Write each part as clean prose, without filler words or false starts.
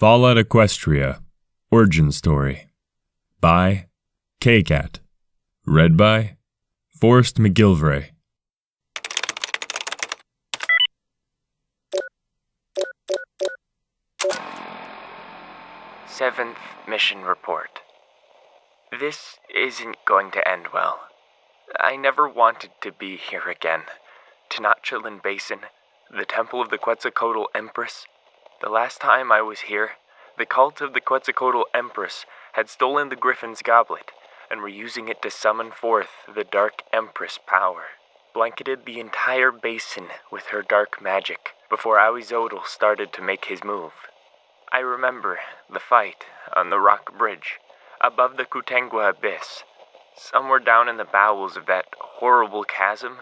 Fallout Equestria, Origin Story, by Kkat, read by Forrest McGilvray. Seventh Mission Report. This isn't going to end well. I never wanted to be here again. Tenochtitlan Basin, the Temple of the Quetzalcoatl Empress. The last time I was here, the cult of the Quetzalcoatl Empress had stolen the Griffin's goblet and were using it to summon forth the Dark Empress power, blanketed the entire basin with her dark magic before Awizodl started to make his move. I remember the fight on the rock bridge above the Kutengwa abyss. Somewhere down in the bowels of that horrible chasm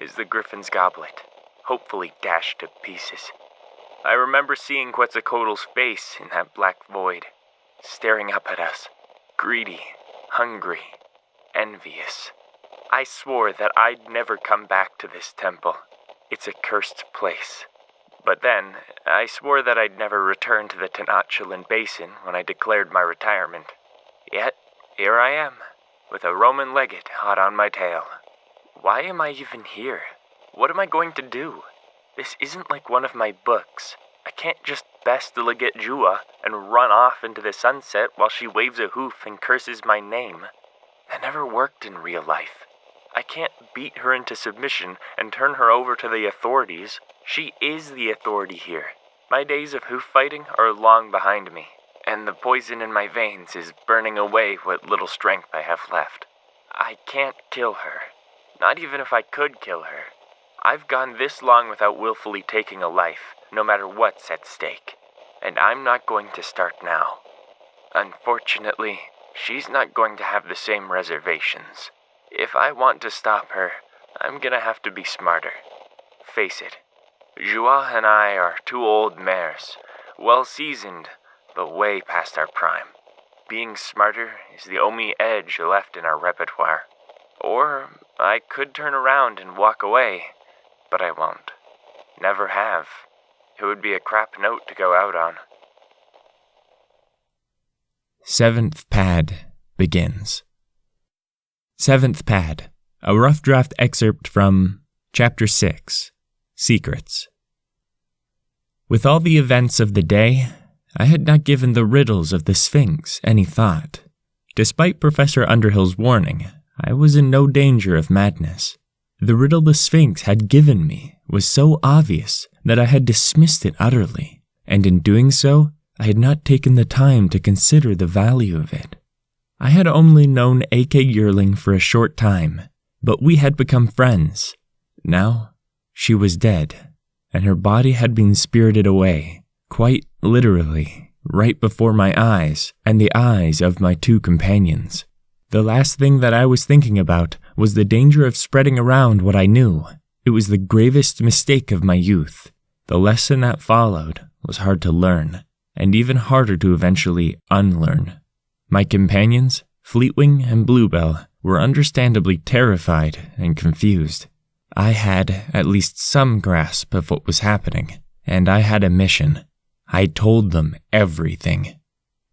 is the Griffin's goblet, hopefully dashed to pieces. I remember seeing Quetzalcoatl's face in that black void, staring up at us, greedy, hungry, envious. I swore that I'd never come back to this temple. It's a cursed place. But then, I swore that I'd never return to the Tenochtitlan Basin when I declared my retirement. Yet, here I am, with a Roman legate hot on my tail. Why am I even here? What am I going to do? This isn't like one of my books. I can't just best the legate Jua and run off into the sunset while she waves a hoof and curses my name. That never worked in real life. I can't beat her into submission and turn her over to the authorities. She is the authority here. My days of hoof fighting are long behind me, and the poison in my veins is burning away what little strength I have left. I can't kill her. Not even if I could kill her. I've gone this long without willfully taking a life, no matter what's at stake. And I'm not going to start now. Unfortunately, she's not going to have the same reservations. If I want to stop her, I'm gonna have to be smarter. Face it, Jua and I are two old mares, well-seasoned, but way past our prime. Being smarter is the only edge left in our repertoire. Or I could turn around and walk away, but I won't. Never have. It would be a crap note to go out on. Seventh Pad begins. Seventh Pad, a rough draft excerpt from Chapter 6, Secrets. With all the events of the day, I had not given the riddles of the Sphinx any thought. Despite Professor Underhill's warning, I was in no danger of madness. The riddle the Sphinx had given me was so obvious that I had dismissed it utterly, and in doing so, I had not taken the time to consider the value of it. I had only known A.K. Yearling for a short time, but we had become friends. Now, she was dead, and her body had been spirited away, quite literally, right before my eyes and the eyes of my two companions. The last thing that I was thinking about was the danger of spreading around what I knew. It was the gravest mistake of my youth. The lesson that followed was hard to learn, and even harder to eventually unlearn. My companions, Fleetwing and Bluebell, were understandably terrified and confused. I had at least some grasp of what was happening, and I had a mission. I told them everything.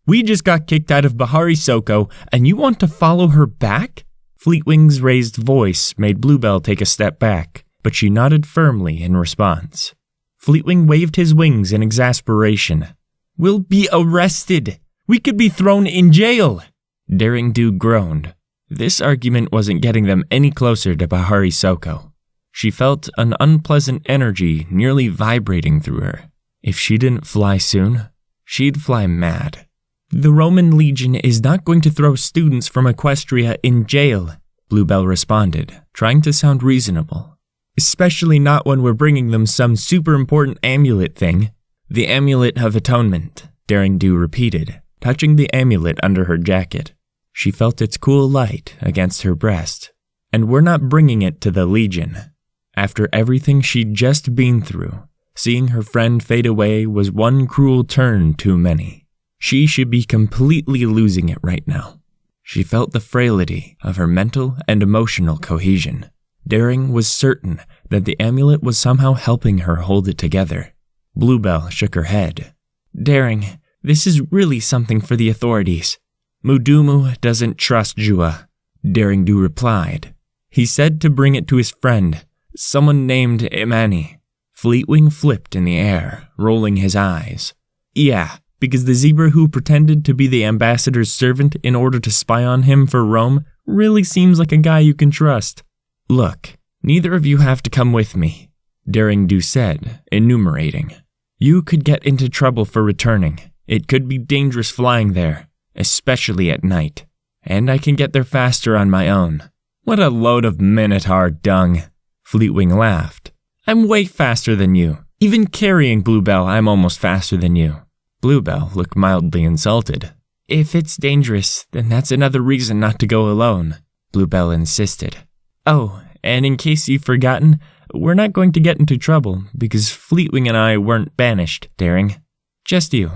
"We just got kicked out of Bahari Soko, and you want to follow her back?" Fleetwing's raised voice made Bluebell take a step back, but she nodded firmly in response. Fleetwing waved his wings in exasperation. "We'll be arrested! We could be thrown in jail!" Daring Do groaned. This argument wasn't getting them any closer to Bahari Soko. She felt an unpleasant energy nearly vibrating through her. If she didn't fly soon, she'd fly mad. "The Roman Legion is not going to throw students from Equestria in jail," Bluebell responded, trying to sound reasonable. "Especially not when we're bringing them some super important amulet thing." "The Amulet of Atonement," Daring Do repeated, touching the amulet under her jacket. She felt its cool light against her breast. "And we're not bringing it to the Legion." After everything she'd just been through, seeing her friend fade away was one cruel turn too many. She should be completely losing it right now. She felt the frailty of her mental and emotional cohesion. Daring was certain that the amulet was somehow helping her hold it together. Bluebell shook her head. "Daring, This is really something for the authorities. Mudumu doesn't trust Jua, Daring Do replied. He said to bring it to his friend, someone named Imani. Fleetwing flipped in the air, rolling his eyes. Yeah, because the zebra who pretended to be the ambassador's servant in order to spy on him for Rome really seems like a guy you can trust. Look, neither of you have to come with me, Daring Do said, enumerating. You could get into trouble for returning. It could be dangerous flying there, especially at night. And I can get there faster on my own. What a load of Minotaur dung. Fleetwing laughed. I'm way faster than you. Even carrying Bluebell, I'm almost faster than you. Bluebell looked mildly insulted. If it's dangerous, then that's another reason not to go alone, Bluebell insisted. Oh, and in case you've forgotten, we're not going to get into trouble because Fleetwing and I weren't banished, Daring. Just you.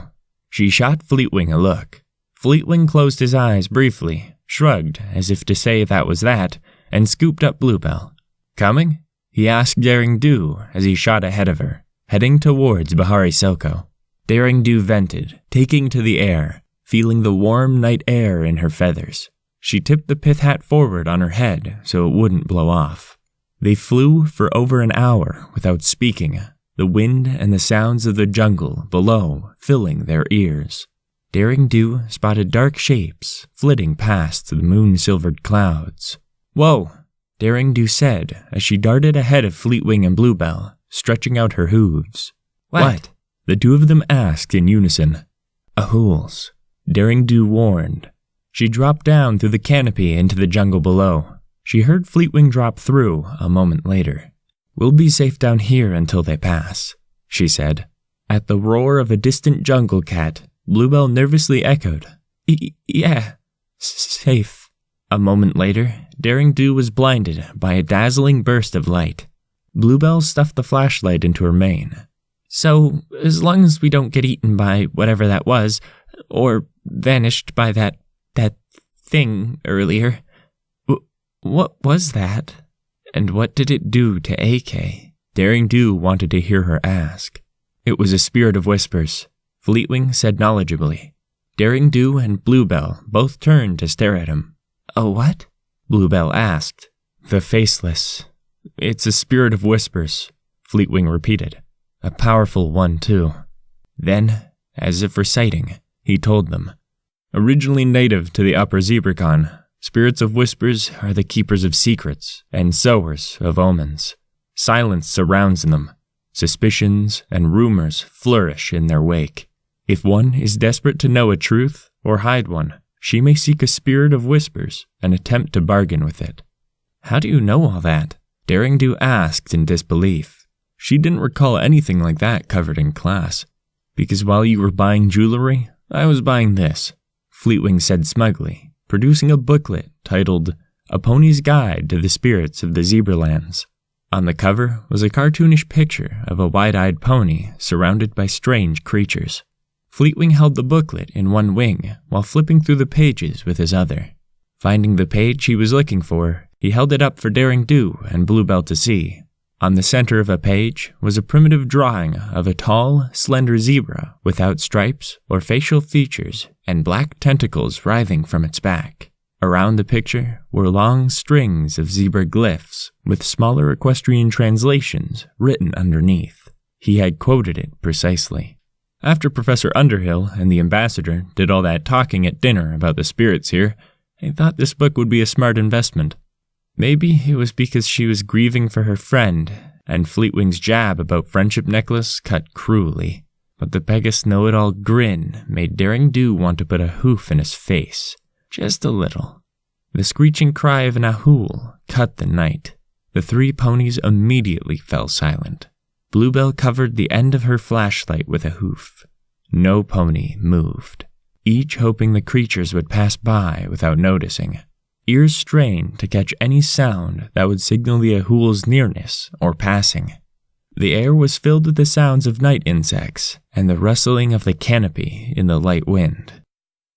She shot Fleetwing a look. Fleetwing closed his eyes briefly, shrugged as if to say that was that, and scooped up Bluebell. Coming? He asked Daring Do as he shot ahead of her, heading towards Bahari Soko. Daring Do vented, taking to the air, feeling the warm night air in her feathers. She tipped the pith hat forward on her head so it wouldn't blow off. They flew for over an hour without speaking, the wind and the sounds of the jungle below filling their ears. Daring Do spotted dark shapes flitting past the moon-silvered clouds. Whoa, Daring Do said as she darted ahead of Fleetwing and Bluebell, stretching out her hooves. What? The two of them asked in unison. Ahools, Daring Do warned. She dropped down through the canopy into the jungle below. She heard Fleetwing drop through a moment later. We'll be safe down here until they pass, she said. At the roar of a distant jungle cat, Bluebell nervously echoed, Yeah, safe. A moment later, Daring Do was blinded by a dazzling burst of light. Bluebell stuffed the flashlight into her mane. So, as long as we don't get eaten by whatever that was, or vanished by that thing earlier. What was that? And what did it do to AK? Daring Do wanted to hear her ask. It was a spirit of whispers, Fleetwing said knowledgeably. Daring Do and Bluebell both turned to stare at him. A what? Bluebell asked. The faceless. It's a spirit of whispers, Fleetwing repeated. A powerful one, too. Then, as if reciting, he told them. Originally native to the Upper Zebracon, spirits of whispers are the keepers of secrets and sowers of omens. Silence surrounds them. Suspicions and rumors flourish in their wake. If one is desperate to know a truth or hide one, she may seek a spirit of whispers and attempt to bargain with it. How do you know all that? Daring Do asked in disbelief. She didn't recall anything like that covered in class. Because while you were buying jewelry, I was buying this, Fleetwing said smugly, producing a booklet titled A Pony's Guide to the Spirits of the Zebralands. On the cover was a cartoonish picture of a wide-eyed pony surrounded by strange creatures. Fleetwing held the booklet in one wing while flipping through the pages with his other. Finding the page he was looking for, he held it up for Daring Do and Bluebell to see. On the center of a page was a primitive drawing of a tall, slender zebra without stripes or facial features and black tentacles writhing from its back. Around the picture were long strings of zebra glyphs with smaller equestrian translations written underneath. He had quoted it precisely. After Professor Underhill and the ambassador did all that talking at dinner about the spirits here, I thought this book would be a smart investment. Maybe it was because she was grieving for her friend, and Fleetwing's jab about Friendship Necklace cut cruelly. But the Pegasus know-it-all grin made Daring Do want to put a hoof in his face. Just a little. The screeching cry of an ahool cut the night. The three ponies immediately fell silent. Bluebell covered the end of her flashlight with a hoof. No pony moved, each hoping the creatures would pass by without noticing. Ears strained to catch any sound that would signal the ahool's nearness or passing. The air was filled with the sounds of night insects and the rustling of the canopy in the light wind.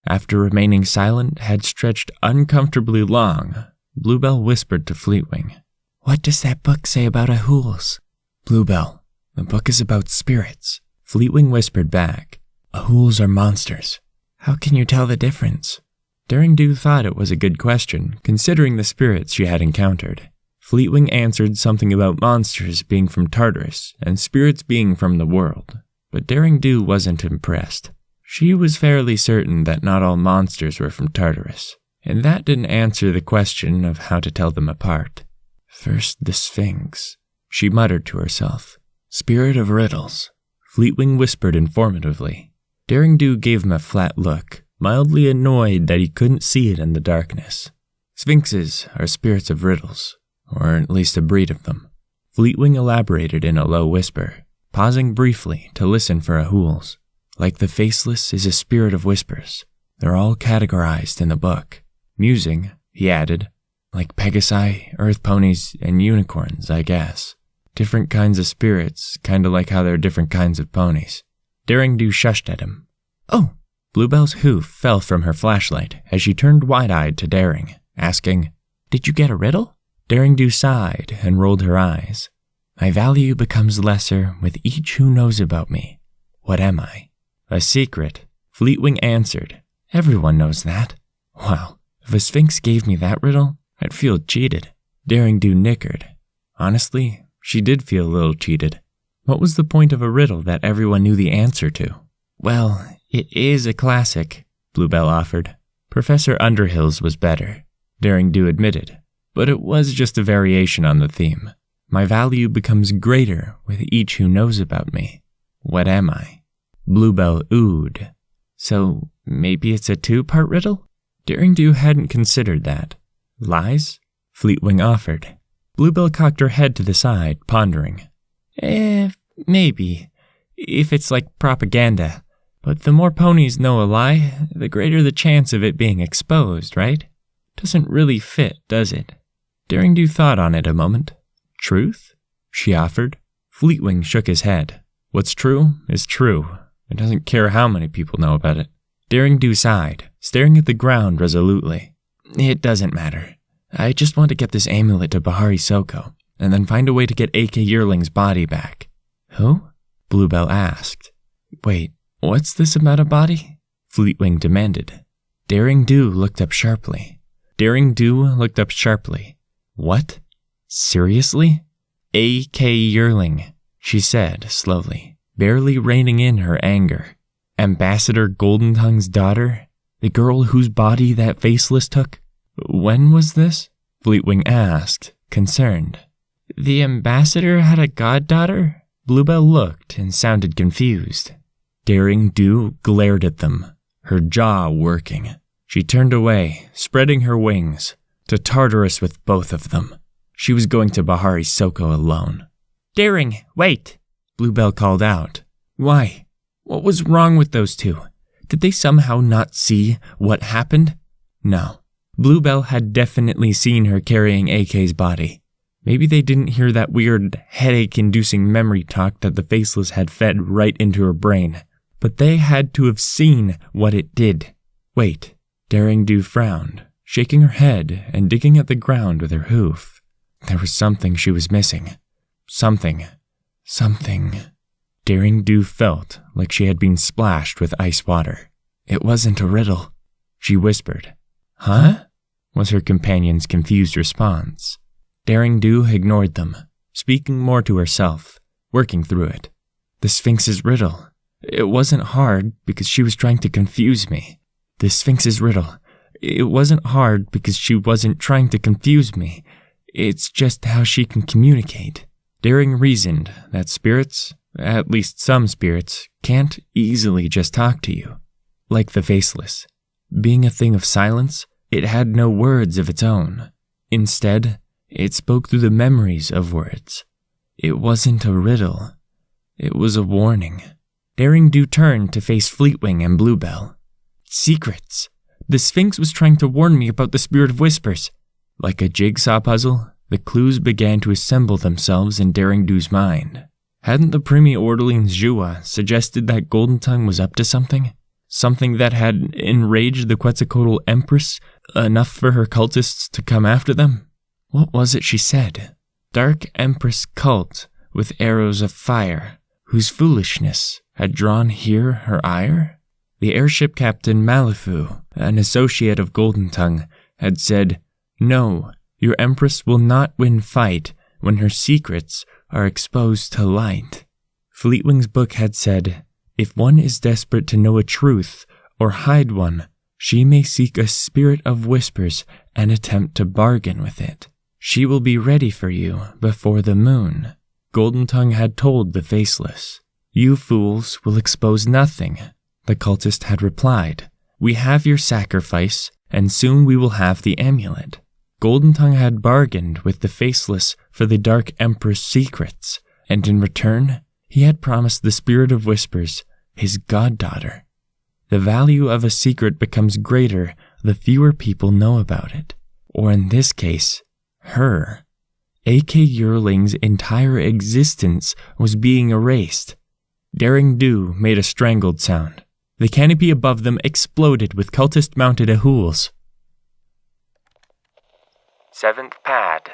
After remaining silent had stretched uncomfortably long, Bluebell whispered to Fleetwing, "What does that book say about ahools?" "Bluebell, the book is about spirits," Fleetwing whispered back. Ahools are monsters. How can you tell the difference? Daring Do thought it was a good question, considering the spirits she had encountered. Fleetwing answered something about monsters being from Tartarus and spirits being from the world, but Daring Do wasn't impressed. She was fairly certain that not all monsters were from Tartarus, and that didn't answer the question of how to tell them apart. First the Sphinx, she muttered to herself. Spirit of riddles, Fleetwing whispered informatively. Daring Do gave him a flat look, mildly annoyed that he couldn't see it in the darkness. Sphinxes are spirits of riddles, or at least a breed of them. Fleetwing elaborated in a low whisper, pausing briefly to listen for Ahools. Like the Faceless is a spirit of whispers. They're all categorized in the book. Musing, he added, like Pegasi, earth ponies, and unicorns, I guess. Different kinds of spirits, kinda like how there are different kinds of ponies. Daring Do shushed at him. Oh! Bluebell's hoof fell from her flashlight as she turned wide-eyed to Daring, asking, Did you get a riddle? Daring Do sighed and rolled her eyes. My value becomes lesser with each who knows about me. What am I? A secret, Fleetwing answered. Everyone knows that. Wow, if a Sphinx gave me that riddle, I'd feel cheated. Daring Do nickered. Honestly, she did feel a little cheated. What was the point of a riddle that everyone knew the answer to? Well, it is a classic, Bluebell offered. Professor Underhill's was better, Daring Do admitted, but it was just a variation on the theme. My value becomes greater with each who knows about me. What am I? Bluebell oohed. So maybe it's a 2-part riddle? Daring Do hadn't considered that. Lies? Fleetwing offered. Bluebell cocked her head to the side, pondering. Maybe. If it's like propaganda. But the more ponies know a lie, the greater the chance of it being exposed, right? Doesn't really fit, does it? Daring Do thought on it a moment. Truth? She offered. Fleetwing shook his head. What's true is true. It doesn't care how many people know about it. Daring Do sighed, staring at the ground resolutely. It doesn't matter. I just want to get this amulet to Bahari Soko, and then find a way to get AK Yearling's body back. Who? Bluebell asked. Wait, what's this about a body? Fleetwing demanded. Daring Do looked up sharply. What? Seriously? AK Yearling, she said slowly, barely reining in her anger. Ambassador Goldentongue's daughter? The girl whose body that Faceless took? When was this? Fleetwing asked, concerned. The ambassador had a goddaughter? Bluebell looked and sounded confused. Daring Do glared at them, her jaw working. She turned away, spreading her wings, to Tartarus with both of them. She was going to Bahari Soko alone. Daring, wait! Bluebell called out. Why? What was wrong with those two? Did they somehow not see what happened? No. Bluebell had definitely seen her carrying AK's body. Maybe they didn't hear that weird, headache-inducing memory talk that the Faceless had fed right into her brain. But they had to have seen what it did. Wait. Daring Do frowned, shaking her head and digging at the ground with her hoof. There was something she was missing. Something. Daring Do felt like she had been splashed with ice water. It wasn't a riddle, she whispered. Huh? Was her companion's confused response. Daring Do ignored them, speaking more to herself, working through it. The Sphinx's riddle. It wasn't hard because she was trying to confuse me. The Sphinx's riddle. It wasn't hard because she wasn't trying to confuse me. It's just how she can communicate. Daring reasoned that spirits, at least some spirits, can't easily just talk to you. Like the Faceless. Being a thing of silence, it had no words of its own. Instead, it spoke through the memories of words. It wasn't a riddle. It was a warning. Daring Do turned to face Fleetwing and Bluebell. Secrets. The Sphinx was trying to warn me about the Spirit of Whispers. Like a jigsaw puzzle, the clues began to assemble themselves in Daring Do's mind. Hadn't the Primi-Orderling's Jua suggested that Goldentongue was up to something? Something that had enraged the Quetzalcoatl Empress enough for her cultists to come after them? What was it she said? Dark Empress cult with arrows of fire, whose foolishness had drawn here her ire? The airship captain Malifu, an associate of Golden Tongue, had said, "No, your empress will not win fight when her secrets are exposed to light." Fleetwing's book had said, "If one is desperate to know a truth or hide one, she may seek a spirit of whispers and attempt to bargain with it. She will be ready for you before the moon." Golden Tongue had told the Faceless. "You fools will expose nothing," the cultist had replied. "We have your sacrifice, and soon we will have the amulet." Golden Tongue had bargained with the Faceless for the Dark Emperor's secrets, and in return, he had promised the Spirit of Whispers, his goddaughter. The value of a secret becomes greater the fewer people know about it, or in this case, her. A.K. Yearling's entire existence was being erased. Daring Do made a strangled sound. The canopy above them exploded with cultist-mounted ahools. 7th pad